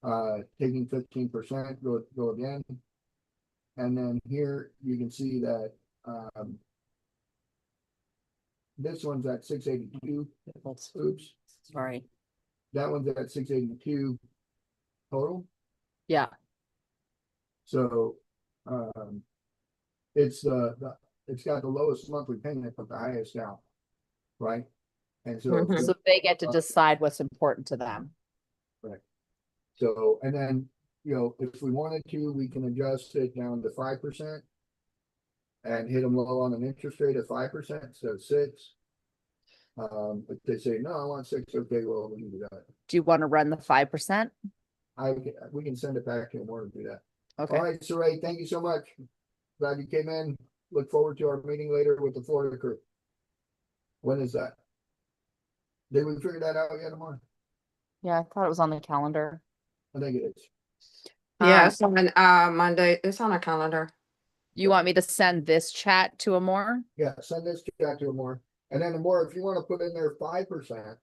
S1: 15%, go again. And then here you can see that this one's at 682. Oops,
S2: Sorry.
S1: that one's at 682 total.
S2: Yeah.
S1: So it's it's got the lowest monthly payment but the highest down. Right? And so
S9: Mhm.
S2: So they get to decide what's important to them.
S1: So, and then, if we wanted to, we can adjust it down to 5%. And hit them low on an interest rate of 5% instead of 6. But they say, no, I want 6, okay, well, we can do that.
S2: Do you want to run the 5%?
S1: We can send it back to them or do that.
S2: Okay.
S1: All right, Saray, thank you so much. Glad you came in. Look forward to our meeting later with the Florida crew. When is that? Did we figure that out yet, Amar?
S2: Yeah, I thought it was on the calendar.
S1: I think it is.
S9: Yeah, it's on Monday. It's on a calendar.
S2: You want me to send this chat to Amor?
S1: Yeah, send this back to Amar. And then Amar, if you want to put in there 5%,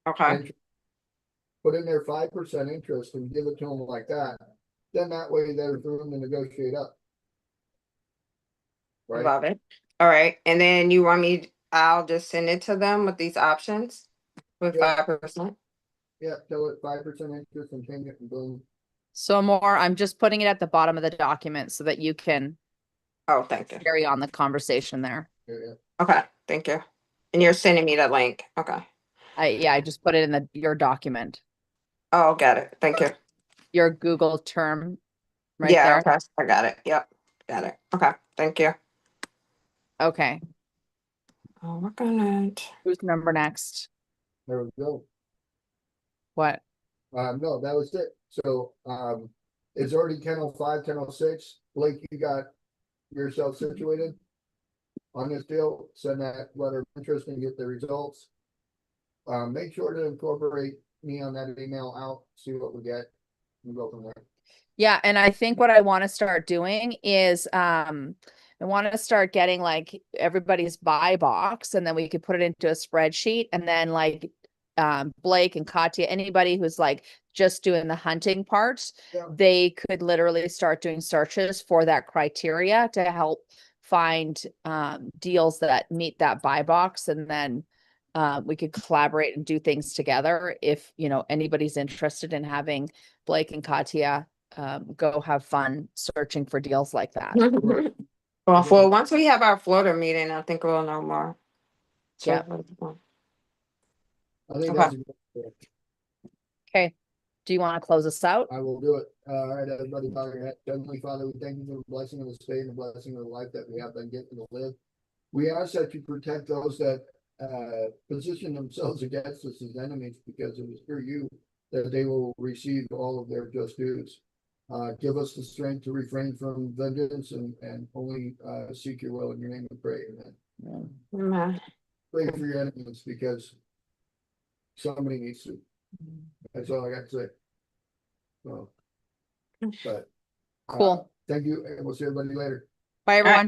S9: Okay.
S1: put in there 5% interest and give it to them like that, then that way there's room to negotiate up. Right?
S9: Love it. All right. And then you want me, I'll just send it to them with these options with
S1: Yeah.
S9: 5%.
S1: Yeah, tell it 5% interest and change it and boom.
S2: So Amor, I'm just putting it at the bottom of the document so that you can
S9: Oh, thank you.
S2: carry on the conversation there.
S1: Yeah.
S9: Okay. Thank you. And you're sending me the link. Okay.
S2: I just put it in your document.
S9: Oh, got it. Thank you.
S2: your Google term right
S9: Yeah,
S2: there.
S9: okay, I got it. Yep, got it. Okay, thank you.
S2: Okay,
S9: I'll work on it.
S2: who's number next?
S1: There we go.
S2: What?
S1: No, that was it. So, it's already 10:05, 10:06. Blake, you got yourself situated on this deal. Send that letter of interest and get the results. Make sure to incorporate me on that email out, see what we get, and go from there.
S2: Yeah, and I think what I want to start doing is I want to start getting like everybody's buy box, and then we could put it into a spreadsheet, and then like Blake and Katya, anybody who's like just doing the hunting part,
S1: Yeah.
S2: they could literally start doing searches for that criteria to help find deals that meet that buy box, and then we could collaborate and do things together if, you know, anybody's interested in having Blake and Katya go have fun searching for deals like that.
S9: Well, once we have our Florida meeting, I think we'll know more.
S2: Yeah.
S1: I think
S9: Okay.
S1: that's a good idea.
S2: Okay. Do you want to close us out?
S1: I will do it. All right, everybody, bow your head. Heavenly Father, we thank you for the blessing of the state and the blessing of the life that we have been getting to live. We ask that you protect those that position themselves against us as enemies, because it is through you that they will receive all of their just dues. Give us the strength to refrain from vengeance and only seek your will in your name and pray. Amen.
S9: Amen.
S1: Pray for your enemies, because somebody needs to. That's all I got to say. So, but
S2: Cool.
S1: thank you, and we'll see everybody later.
S2: Bye, everyone.